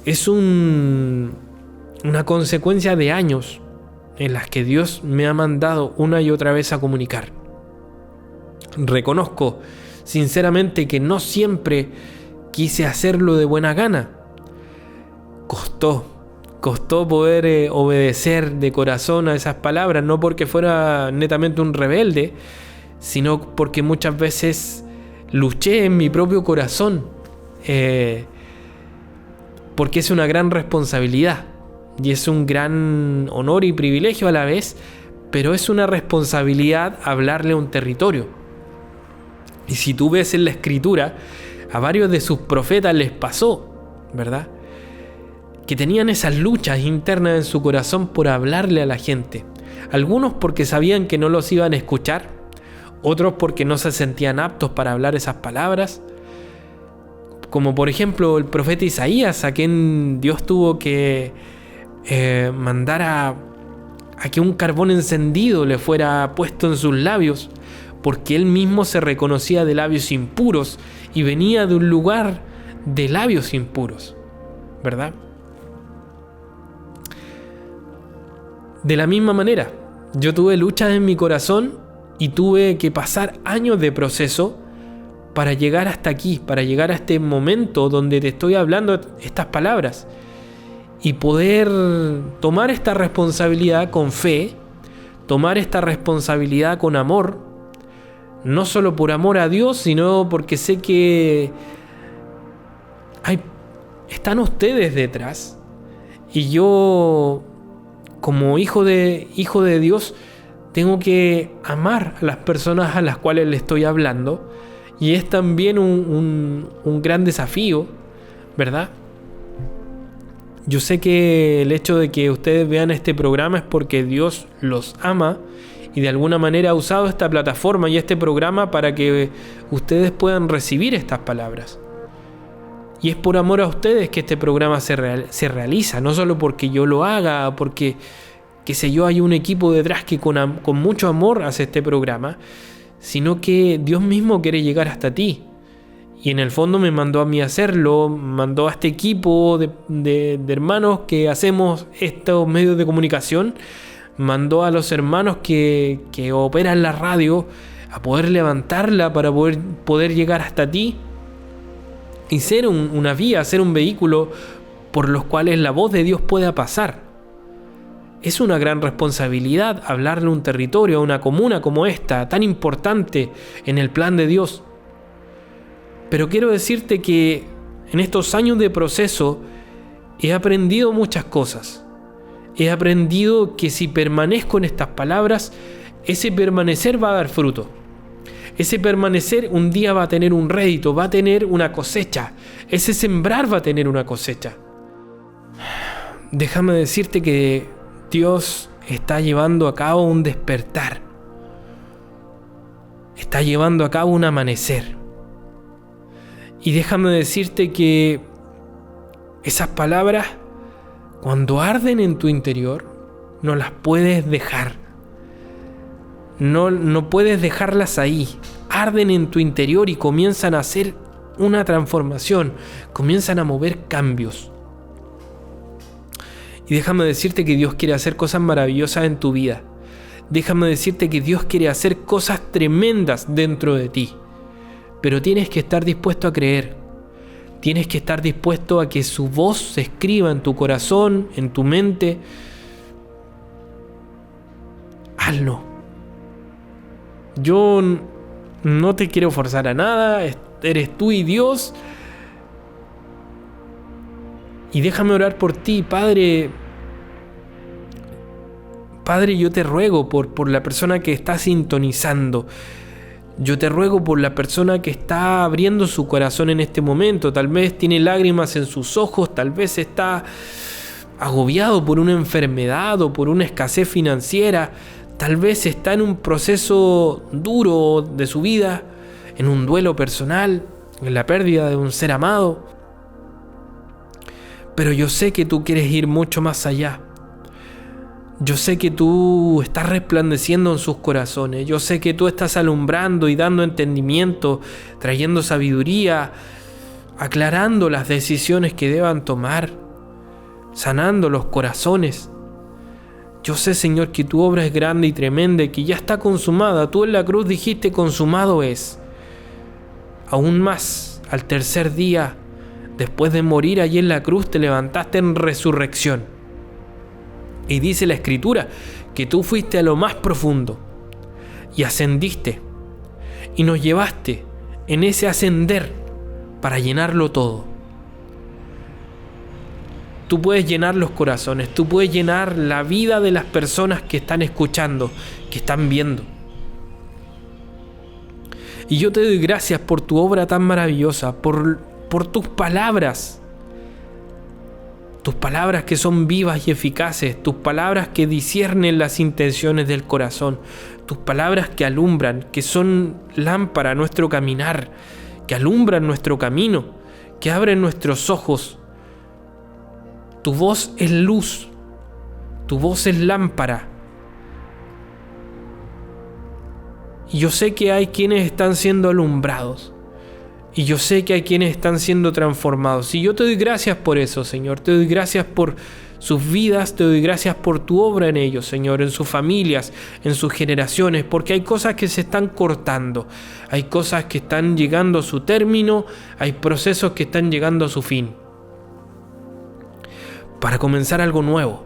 es una consecuencia de años en las que Dios me ha mandado una y otra vez a comunicar. Reconozco sinceramente que no siempre quise hacerlo de buena gana. Costó poder obedecer de corazón a esas palabras, no porque fuera netamente un rebelde, sino porque muchas veces luché en mi propio corazón, porque es una gran responsabilidad y es un gran honor y privilegio a la vez, pero es una responsabilidad hablarle a un territorio. Y si tú ves en la Escritura, a varios de sus profetas les pasó, ¿verdad?, que tenían esas luchas internas en su corazón por hablarle a la gente. Algunos porque sabían que no los iban a escuchar, otros porque no se sentían aptos para hablar esas palabras, como por ejemplo el profeta Isaías, a quien Dios tuvo que mandar a que un carbón encendido le fuera puesto en sus labios, porque él mismo se reconocía de labios impuros y venía de un lugar de labios impuros, ¿verdad? De la misma manera, yo tuve luchas en mi corazón y tuve que pasar años de proceso para llegar hasta aquí, para llegar a este momento donde te estoy hablando estas palabras y poder tomar esta responsabilidad con fe, tomar esta responsabilidad con amor, no solo por amor a Dios, sino porque sé que están ustedes detrás y yo, como hijo de Dios, tengo que amar a las personas a las cuales le estoy hablando, y es también un gran desafío, ¿verdad? Yo sé que el hecho de que ustedes vean este programa es porque Dios los ama y de alguna manera ha usado esta plataforma y este programa para que ustedes puedan recibir estas palabras. Y es por amor a ustedes que este programa se realiza, no solo porque yo lo haga, porque, qué sé yo, hay un equipo detrás que con mucho amor hace este programa, sino que Dios mismo quiere llegar hasta ti. Y en el fondo me mandó a mí a hacerlo, mandó a este equipo de hermanos que hacemos estos medios de comunicación, mandó a los hermanos que operan la radio a poder levantarla para poder llegar hasta ti y ser una vía, ser un vehículo por los cuales la voz de Dios pueda pasar. Es una gran responsabilidad hablarle a un territorio, a una comuna como esta, tan importante en el plan de Dios. Pero quiero decirte que en estos años de proceso he aprendido muchas cosas. He aprendido que si permanezco en estas palabras, ese permanecer va a dar fruto. Ese permanecer un día va a tener un rédito, va a tener una cosecha. Ese sembrar va a tener una cosecha. Déjame decirte que Dios está llevando a cabo un despertar. Está llevando a cabo un amanecer. Y déjame decirte que esas palabras, cuando arden en tu interior, no las puedes dejar. No puedes dejarlas ahí. Arden en tu interior y comienzan a hacer una transformación. Comienzan a mover cambios. Y déjame decirte que Dios quiere hacer cosas maravillosas en tu vida. Déjame decirte que Dios quiere hacer cosas tremendas dentro de ti. Pero tienes que estar dispuesto a creer. Tienes que estar dispuesto a que su voz se escriba en tu corazón, en tu mente. Hazlo. Yo no te quiero forzar a nada. Eres tú y Dios. Y déjame orar por ti, Padre. Padre, yo te ruego por la persona que está sintonizando. Yo te ruego por la persona que está abriendo su corazón en este momento. Tal vez tiene lágrimas en sus ojos, tal vez está agobiado por una enfermedad o por una escasez financiera. Tal vez está en un proceso duro de su vida, en un duelo personal, en la pérdida de un ser amado. Pero yo sé que tú quieres ir mucho más allá. Yo sé que tú estás resplandeciendo en sus corazones. Yo sé que tú estás alumbrando y dando entendimiento, trayendo sabiduría, aclarando las decisiones que deban tomar, sanando los corazones. Yo sé, Señor, que tu obra es grande y tremenda y que ya está consumada. Tú en la cruz dijiste: consumado es. Aún más, al tercer día, después de morir allí en la cruz, te levantaste en resurrección. Y dice la Escritura que tú fuiste a lo más profundo y ascendiste y nos llevaste en ese ascender para llenarlo todo. Tú puedes llenar los corazones, tú puedes llenar la vida de las personas que están escuchando, que están viendo. Y yo te doy gracias por tu obra tan maravillosa, por tus palabras. Tus palabras que son vivas y eficaces, tus palabras que disciernen las intenciones del corazón, tus palabras que alumbran, que son lámpara a nuestro caminar, que alumbran nuestro camino, que abren nuestros ojos. Tu voz es luz, tu voz es lámpara. Y yo sé que hay quienes están siendo alumbrados. Y yo sé que hay quienes están siendo transformados. Y yo te doy gracias por eso, Señor. Te doy gracias por sus vidas. Te doy gracias por tu obra en ellos, Señor. En sus familias, en sus generaciones. Porque hay cosas que se están cortando. Hay cosas que están llegando a su término. Hay procesos que están llegando a su fin. Para comenzar algo nuevo.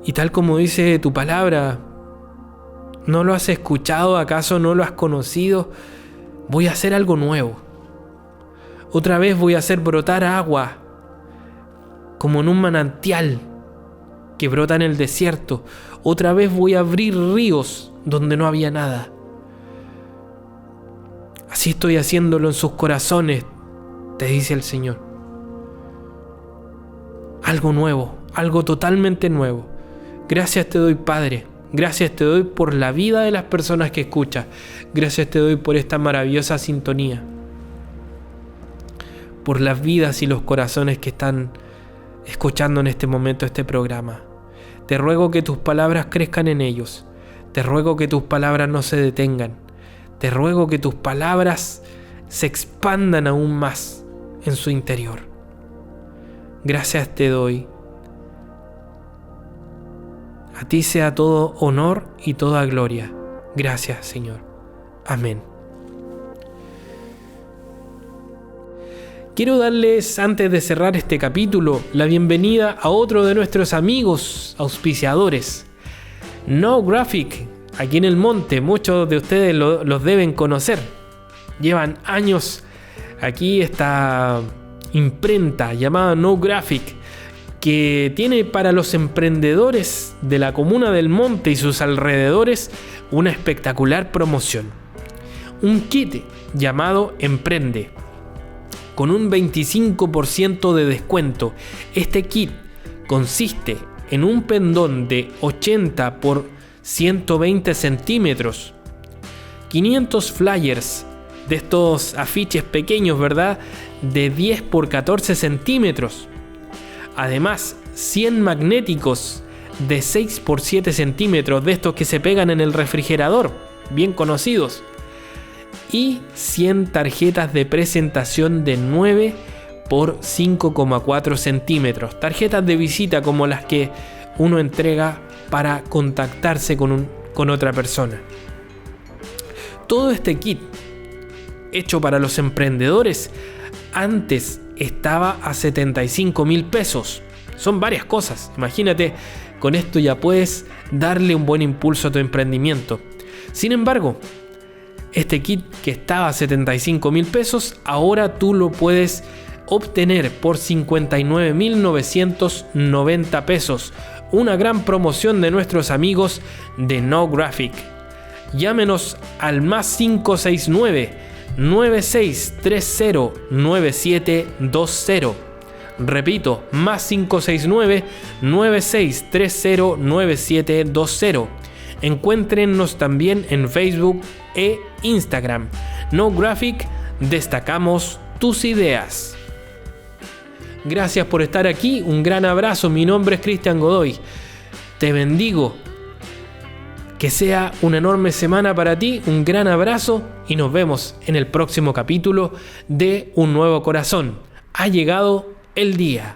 Y tal como dice tu palabra, ¿no lo has escuchado? ¿Acaso no lo has conocido? Voy a hacer algo nuevo. Otra vez voy a hacer brotar agua, como en un manantial que brota en el desierto. Otra vez voy a abrir ríos donde no había nada. Así estoy haciéndolo en sus corazones, te dice el Señor. Algo nuevo, algo totalmente nuevo. Gracias te doy, Padre. Gracias te doy por la vida de las personas que escuchas. Gracias te doy por esta maravillosa sintonía. Por las vidas y los corazones que están escuchando en este momento este programa. Te ruego que tus palabras crezcan en ellos. Te ruego que tus palabras no se detengan. Te ruego que tus palabras se expandan aún más en su interior. Gracias te doy. A ti sea todo honor y toda gloria. Gracias, Señor. Amén. Quiero darles, antes de cerrar este capítulo, la bienvenida a otro de nuestros amigos auspiciadores, No Graphic, aquí en el monte. Muchos de ustedes los deben conocer. Llevan años aquí esta imprenta llamada No Graphic, que tiene para los emprendedores de la comuna del Monte y sus alrededores una espectacular promoción. Un kit llamado Emprende, con un 25% de descuento. Este kit consiste en un pendón de 80 por 120 centímetros, 500 flyers de estos afiches pequeños, ¿verdad?, de 10 por 14 centímetros. Además, 100 magnéticos de 6 por 7 centímetros, de estos que se pegan en el refrigerador, bien conocidos. Y 100 tarjetas de presentación de 9 por 5,4 centímetros. Tarjetas de visita como las que uno entrega para contactarse con otra persona. Todo este kit, hecho para los emprendedores, antes estaba a 75,000 pesos. Son varias cosas. Imagínate, con esto ya puedes darle un buen impulso a tu emprendimiento. Sin embargo, este kit que estaba a 75,000 pesos, ahora tú lo puedes obtener por 59.990 pesos. Una gran promoción de nuestros amigos de No Graphic. Llámenos al +569 9630 9720. Repito, +569 9630 9720. Encuéntrennos también en Facebook e Instagram. No Graphic, destacamos tus ideas. Gracias por estar aquí, un gran abrazo, mi nombre es Cristian Godoy. Te bendigo. Que sea una enorme semana para ti, un gran abrazo y nos vemos en el próximo capítulo de Un Nuevo Corazón. Ha llegado el día.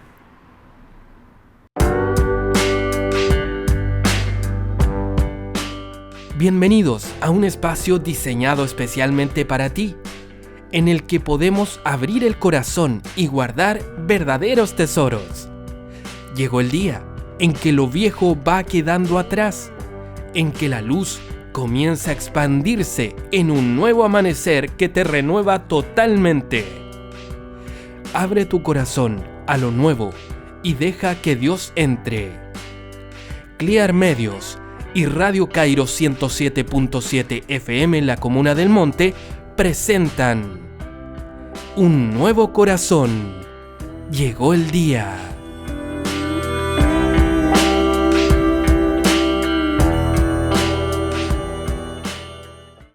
Bienvenidos a un espacio diseñado especialmente para ti, en el que podemos abrir el corazón y guardar verdaderos tesoros. Llegó el día en que lo viejo va quedando atrás, en que la luz comienza a expandirse en un nuevo amanecer que te renueva totalmente. Abre tu corazón a lo nuevo y deja que Dios entre. Clear Medios y Radio Cairo 107.7 FM en la Comuna del Monte presentan Un Nuevo Corazón. Llegó el día.